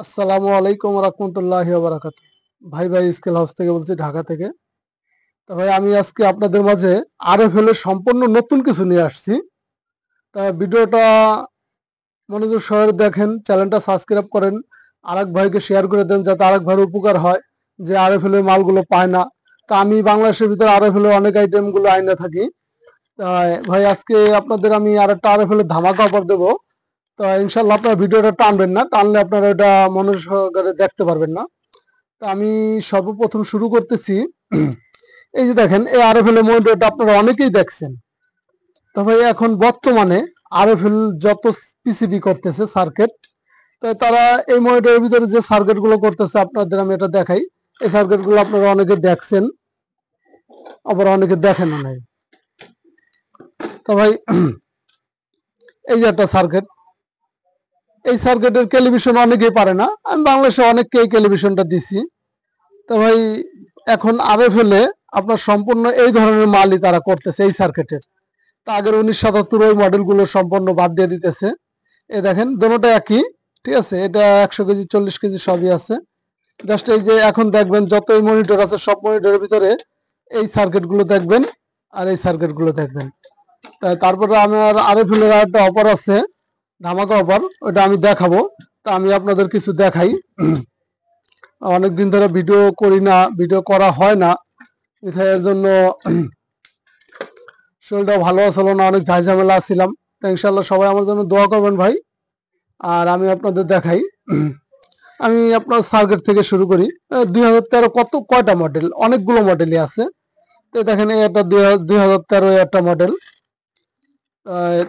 আসসালামু আলাইকুম রহমতুল্লাহি ওয়া বারাকাতুহু। ভাই স্কেল হাউস থেকে বলছি, ঢাকা থেকে। তো ভাই, আমি আজকে আপনাদের মাঝে আরএফএল এর সম্পূর্ণ নতুন কিছু নিয়ে আসছি। তা ভিডিওটা মনোযোগ সহকারে দেখেন, চ্যানেলটা সাবস্ক্রাইব করেন, আরেক ভাইকে শেয়ার করে দেন যাতে আরেক ভাইয়ের উপকার হয়, যে আরএফএল এর মালগুলো পায় না। তা আমি বাংলাদেশের ভিতরে আরএফএল এর অনেক আইটেমগুলো আইনা থাকি। তা ভাই, আজকে আপনাদের আমি আরেকটা আরএফএল এর ধামাকা অফার দেবো। তো ইনশাল্লাহ আপনারা ভিডিওটা টানবেন না, টানলে আপনারা এটা মনোযোগ সহকারে দেখতে পারবেন না। তা আমি সর্বপ্রথম শুরু করতেছি। এই যে দেখেন, এই আরএফএল এর মনিটরটা আপনারা অনেকেই দেখছেন। তবে এখন বর্তমানে আরএফএল যত পিসিবি করতেছে সার্কিট, তো তারা এই মনিটরের ভিতরে যে সার্কিট গুলো করতেছে আপনাদের আমি এটা দেখাই। এই সার্কিট গুলো আপনারা অনেকে দেখছেন, আবার অনেকে দেখেন নাই। তো ভাই, এই যে একটা সার্কিট, এই সার্কিটের টেলিভিশন অনেকেই পারে না, আমি বাংলাদেশে অনেককে এই টেলিভিশনটা দিছি। তো ভাই, এখন আরএফএল এ আপনার সম্পূর্ণ এই ধরনের মালই তারা করতেছে এই সার্কিটের। তা আগের 1977 ওই মডেলগুলো সম্পূর্ণ বাদ দিয়ে দিতেছে। এ দেখেন, দোনোটা একই, ঠিক আছে। এটা 100 কেজি 40 কেজি সবই আছে। জাস্ট এই যে এখন দেখবেন যত এই মনিটর আছে সব মনিটরের ভিতরে এই সার্কিটগুলো দেখবেন, আর এই সার্কিটগুলো দেখবেন। তারপরে আমার আরএফএল এর একটা অফার আছে, ধামাকা অফার, ওটা আমি দেখাবো। তা আমি আপনাদের কিছু দেখাই। অনেকদিন ধরে ভিডিও করি না, ভিডিও করা হয় না, এর জন্য শরীরটা ভালো ছিল না, অনেক ঝামেলা ছিলাম। তো ইনশাল্লাহ সবাই আমার জন্য দোয়া করবেন ভাই। আর আমি আপনাদের দেখাই। আমি আপনার সার্কিট থেকে শুরু করি। 2013 কয়টা মডেল, অনেকগুলো মডেলই আছে। তো দেখেন, এটা 2013 একটা মডেল।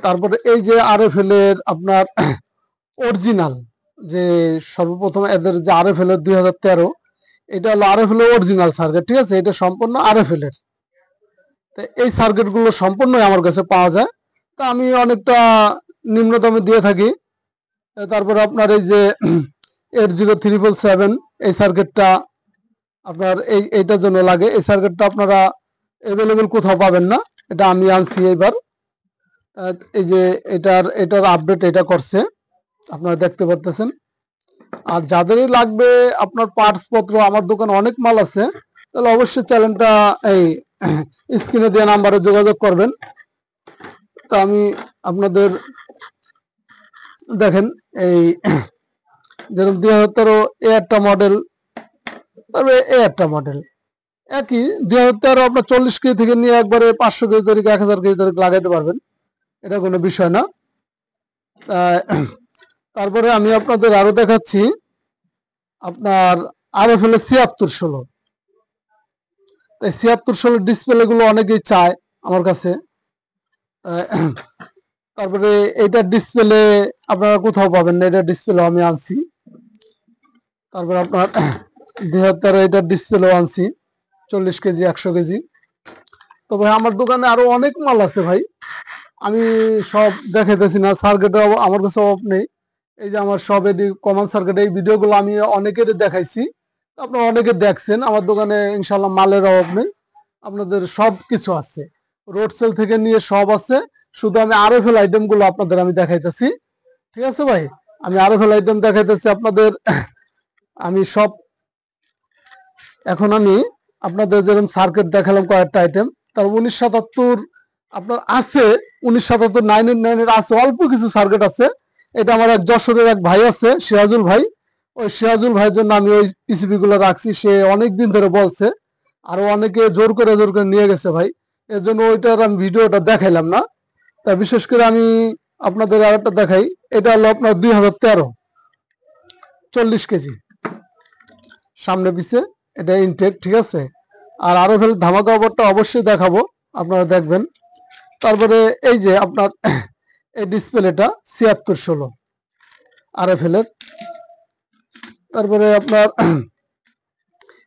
তারপরে এই যে আরএফএল এর আপনার অরিজিনাল, যে সর্বপ্রথম এদের যে আরএফএল এর 2013, এটা হলো আরএফএল এর অরিজিনাল সার্কিট, ঠিক আছে। এটা সম্পূর্ণ আরএফএল এর। তো এই সার্কিট গুলো সম্পূর্ণই আমার কাছে পাওয়া যায়। তা আমি অনেকটা নিম্ন দামে দিয়ে থাকি। তারপরে আপনার এই যে 80377, এই সার্কিটটা আপনার এইটার জন্য লাগে। এই সার্কিটটা আপনারা অ্যাভেলেবেল কোথাও পাবেন না, এটা আমি আনছি এইবার। এই যে এটার আপডেট এটা করছে, আপনারা দেখতে পারতেছেন। আর যাদেরই লাগবে আপনার পার্টস পত্র, আমার দোকানে অনেক মাল আছে, তাহলে অবশ্যই চ্যানেলটা এই স্ক্রিনে দেওয়া নাম্বারে যোগাযোগ করবেন। তো আমি আপনাদের দেখেন, এই যেরকম 2013 এ একটা মডেল, তারপরে এ একটা মডেল একই। 2013 আপনার 40 কেজি থেকে নিয়ে একবারে 500 কেজি তারিখ 1000 কেজি তারিখ লাগাইতে পারবেন, এটা কোনো বিষয় না। তারপরে আমি আপনাদের আরো দেখাচ্ছি আপনার আরএফএল এর 7616। তাই 7616 ডিসপ্লে গুলো অনেকেই চায় আমার কাছে। তারপরে এইটার ডিসপ্লে আপনারা কোথাও পাবেন না, এটার ডিসপ্লে আমি আনছি। তারপরে আপনার 2013 এটার ডিসপ্লেও আনছি, 40 কেজি 100 কেজি। তবে আমার দোকানে আরো অনেক মাল আছে ভাই, আমি সব দেখাইতেছি না। সার্কিটের আমার কাছে অভাব নেই। এই যে আমার সব এডি কমন সার্কিট, এই ভিডিওগুলো আমি অনেকের দেখাইছি, আপনারা অনেকে দেখছেন। আমার দোকানে ইনশাল্লাহ মালের অভাব নেই, আপনাদের সব কিছু আছে, রোড সেল থেকে নিয়ে সব আছে। শুধু আমি আরএফএল আইটেম গুলো আপনাদের আমি দেখাইতেছি, ঠিক আছে ভাই। আমি আরএফএল আইটেম দেখাইতেছি আপনাদের। আমি সব এখন আমি আপনাদের যেরকম সার্কিট দেখালাম কয়েকটা আইটেম, তার 1977 আপনার আছে, 1977 999 আছে, অল্প কিছু সার্কিট আছে। এটা আমার এক যশোরের এক ভাই আছে, সিরাজুল ভাই। ওই সিরাজুল ভাইয়ের জন্য আমি ওই পিসিবি গুলো রাখছি, সে অনেক দিন ধরে বলছে, আরো অনেকে জোর করে নিয়ে গেছে ভাই। এর জন্য ওইটার আমি ভিডিওটা দেখাইলাম না। তা বিশেষ করে আমি আপনাদের আরেকটা দেখাই। এটা হলো আপনার 2013 40 কেজি সামনে পিছে, এটা ইনটেক, ঠিক আছে। আর আরএফএল ধামাকা অফারটা অবশ্যই দেখাবো, আপনারা দেখবেন। তারপরে এই যে আপনার এই ডিসপ্লেটা 7616 আরএফএল এর। তারপরে আপনার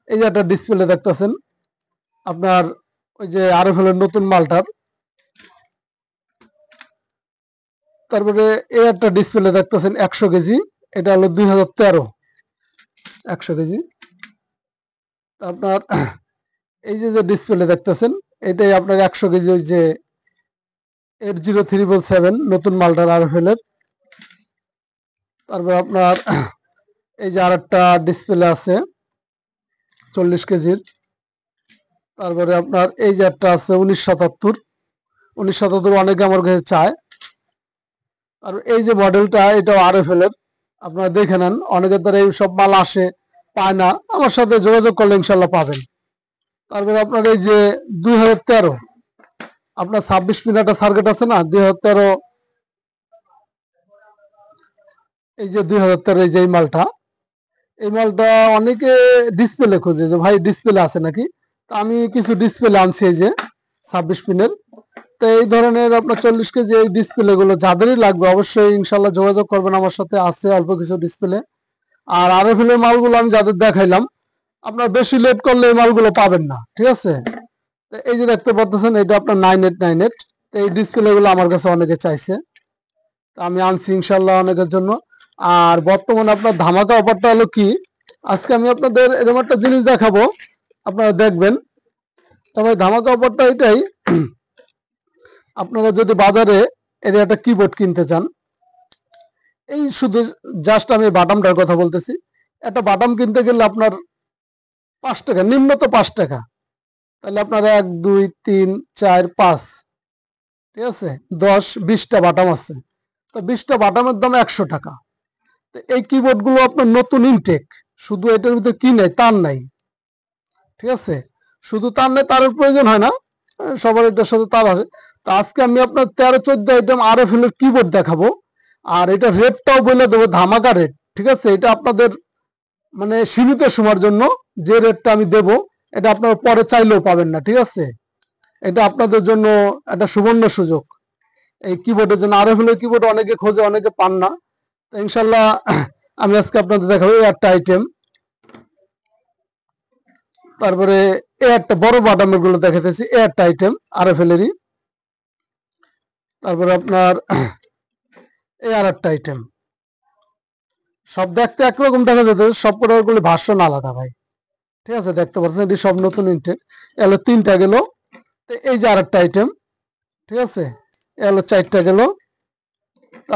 এই যে একটা ডিসপ্লে দেখতেছেন, আপনার ওই যে আরএফএল এর নতুন মালটার। তারপরে এই একটা ডিসপ্লে দেখতেছেন 100 কেজি, এটা হলো 2013 100 কেজি। আপনার এই যে যে ডিসপ্লে দেখতেছেন, এটাই আপনার 100 কেজি, ওই যে 80377 নতুন মালটার আরএফএল এর। তারপর আপনার এই যে আরেকটা ডিসপ্লে আছে 40 কেজির। তারপরে আপনার এই যে একটা আছে 1977 অনেকে আমার কাছে চায়। আর এই যে মডেলটা এটাও RFL এর, আপনারা দেখে নেন, অনেকের দ্বারা এই সব মাল আসে পায় না, আমার সাথে যোগাযোগ করলে ইনশাল্লাহ পাবেন। তারপরে আপনার এই যে 2013 আপনার 26 পিন একটা সার্কিট আছে না 2013, এই যে 2013 এই যে এই মালটা অনেকে ডিসপ্লে খোঁজে যে ভাই ডিসপ্লে আছে নাকি, তা আমি কিছু ডিসপ্লে আনছি এই যে 26 পিনের। তো এই ধরনের আপনার 40 কেজি এই ডিসপ্লে গুলো যাদেরই লাগবে অবশ্যই ইনশাল্লাহ যোগাযোগ করবেন আমার সাথে, আছে অল্প কিছু ডিসপ্লে। আর RFL এর মালগুলো আমি যাদের দেখাইলাম, আপনার বেশি লেট করলে এই মালগুলো পাবেন না, ঠিক আছে। তো এই যে দেখতে পাচ্ছেন এটা আপনার 9898, তো এই ডিসপ্লে গুলো আমার কাছে অনেকে চাইছে, তো আমি আনছি ইনশাল্লাহ অনেকের জন্য। আর বর্তমানে আপনার ধামাকা অফারটা হলো কি, আজকে আমি আপনাদের এরকম একটা জিনিস দেখাবো, আপনারা দেখবেন। তবে ধামাকা অফারটা এটাই, আপনারা যদি বাজারে এর একটা কিবোর্ড কিনতে চান, এই শুধু জাস্ট আমি বাটামটার কথা বলতেছি, একটা বাটাম কিনতে গেলে আপনার 5 টাকা, নিম্নত 5 টাকা, তাহলে আপনার 1 2 3 4 5, ঠিক আছে, 10 20টা বাটাম আছে, তো 20টা বাটামের দাম 100 টাকা। তো এই কিবোর্ড গুলো আপনার নতুন ইনটেক, শুধু এটার ভিতরে কি নাই তার নাই, ঠিক আছে, শুধু তার নাই, তারের প্রয়োজন হয় না, সবার এটার সাথে তার আছে। তো আজকে আমি আপনার 13-14 আইটেম RFL এর কিবোর্ড দেখাবো, আর এটা রেটটাও বলে দেবো ধামাকা রেট, ঠিক আছে। এটা আপনাদের মানে সীমিত সময়ের জন্য যে রেটটা আমি দেব, এটা আপনারা পরে চাইলেও পাবেন না, ঠিক আছে। এটা আপনাদের জন্য একটা সুবর্ণ সুযোগ এই কিবোর্ডের জন্য। RFL এর কিবোর্ড অনেকে খোঁজে, অনেকে পান না, তো ইনশাল্লাহ আমি আজকে আপনাদের দেখাবো এই একটা আইটেম। তারপরে এই একটা বড় বাটামের গুলো দেখাতেছি, এই একটা আইটেম RFL এরই। তারপরে আপনার এই আর একটা আইটেম, সব দেখতে একরকম দেখা যেত, সব কটাগুলি ভার্সন আলাদা ভাই, ঠিক আছে, দেখতে পাচ্ছেন এটি সব নতুন ইনটেক। এলো 3টা গেল, এই যে আর একটা আইটেম, ঠিক আছে, এলো 4টা গেল।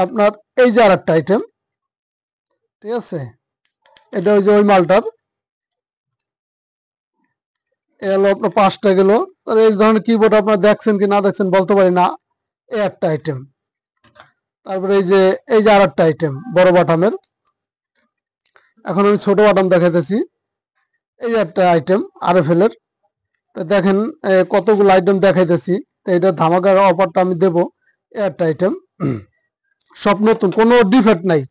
আপনার এই যে আর একটা আইটেম, ঠিক আছে, এটা ওই যে ওই মালটার, এলো আপনার 5টা গেল। এই ধরনের কিবোর্ড আপনার দেখছেন কি না দেখছেন বলতে পারি না, এই একটা আইটেম। তারপরে এই যে আর একটা আইটেম বড় বাটামের, এখন আমি ছোট বাটাম দেখাইতেছি। এই একটা আইটেম RFL এর, তো দেখেন কতগুলো আইটেম দেখাইতেছি। তো এটা ধামাকার অফারটা আমি দেবো, একটা আইটেম সব নতুন, কোনো ডিফেক্ট নাই,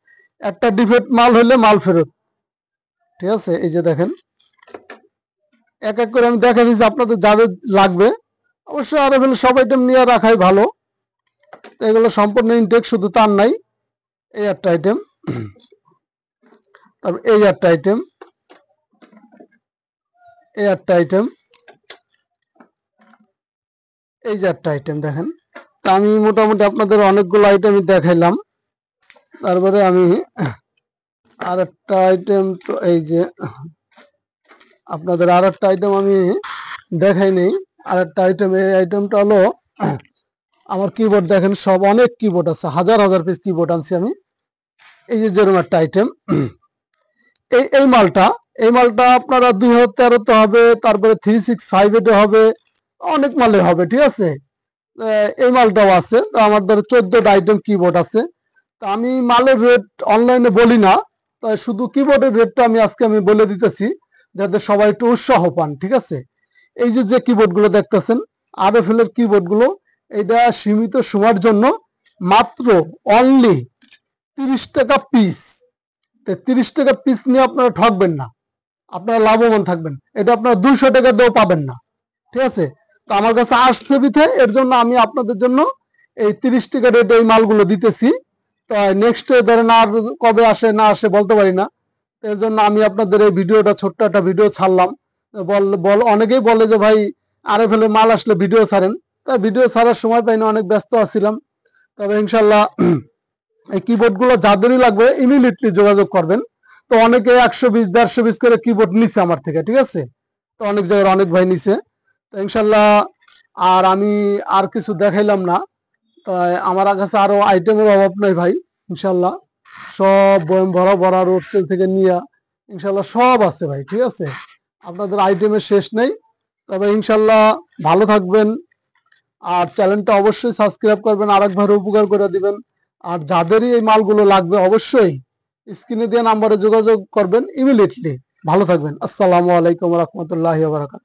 একটা ডিফেক্ট মাল হলে মাল ফেরত, ঠিক আছে। এই যে দেখেন এক এক করে আমি দেখা দিচ্ছি আপনাদের যাদের লাগবে, অবশ্যই RFL সব আইটেম নিয়ে রাখাই ভালো। তো এগুলো সম্পূর্ণ ইনটেক, শুধু তার নাই। এই একটা আইটেম, তারপর এই একটা আইটেম, এই একটা আইটেম, এই যে একটা আইটেম দেখেন। তা আমি মোটামুটি আপনাদের অনেকগুলো আইটেম দেখাইলাম। তারপরে আমি আর একটা আইটেম, তো এই যে আপনাদের আর একটা আইটেম আমি দেখাই নেই, আর একটা আইটেম, এই আইটেমটা হলো আমার কিবোর্ড দেখেন, সব অনেক কিবোর্ড আছে, হাজার হাজার পিস কিবোর্ড আনছি আমি। এই যে যেরকম একটা আইটেম, এই মালটা, এই মালটা আপনারা 2013-তে হবে, তারপরে 3658-এ হবে, অনেক মালে হবে, ঠিক আছে। এই মালটাও আছে, তো আমার ধরো 14টা আইটেম কিবোর্ড আছে। তো আমি মালের রেট অনলাইনে বলি না, তো শুধু কিবোর্ডের রেটটা আমি বলে দিতেছি, যাতে সবাই একটু উৎসাহ পান, ঠিক আছে। এই যে কিবোর্ড গুলো দেখতেছেন RFL এর কিবোর্ড গুলো, এটা সীমিত সময়ের জন্য মাত্র অনলি 30 টাকা পিস। 30 টাকা পিস নিয়ে আপনারা ঠকবেন না, আপনারা লাভবান থাকবেন। এটা আপনারা 200 টাকা দিয়েও পাবেন না, ঠিক আছে। তো আমার কাছে আসছে বিথে, এর জন্য আমি আপনাদের জন্য এই 30 টাকা রেটে এই মালগুলো দিতেছি। তো নেক্সট ধরেন আর কবে আসে না আসে বলতে পারি না, এর জন্য আমি আপনাদের এই ভিডিওটা, ছোট্ট একটা ভিডিও ছাড়লাম। অনেকেই বলে যে ভাই RFL এর মাল আসলে ভিডিও ছাড়েন, তাই ভিডিও ছাড়ার সময় পাইনি, অনেক ব্যস্ত আছিলাম। তবে ইনশাল্লাহ এই কিবোর্ড গুলো যাদেরই লাগবে ইমিডিয়েটলি যোগাযোগ করবেন। তো অনেকে 120 150 পিস করে কিবোর্ড নিচ্ছে আমার থেকে, ঠিক আছে, তো অনেক জায়গায় অনেক ভাই নিছে। তো ইনশাল্লাহ আর আমি আর কিছু দেখাইলাম না, তো আমার কাছে আরো আইটেমের অভাব নেই ভাই, ইনশাল্লাহ সব বয়ম ভরা ভরা রোড সেল থেকে নিয়ে ইনশাল্লাহ সব আছে ভাই, ঠিক আছে। আপনাদের আইটেমের শেষ নেই। তবে ইনশাল্লাহ ভালো থাকবেন, আর চ্যানেলটা অবশ্যই সাবস্ক্রাইব করবেন, আরেক ভাইয়ের উপকার করে দিবেন। আর যাদেরই এই মালগুলো লাগবে অবশ্যই স্ক্রিনে দেওয়া নাম্বারে যোগাযোগ করবেন ইমিডিয়েটলি। ভালো থাকবেন। আসসালামু আলাইকুম রহমতুল্লাহ বারাকাত।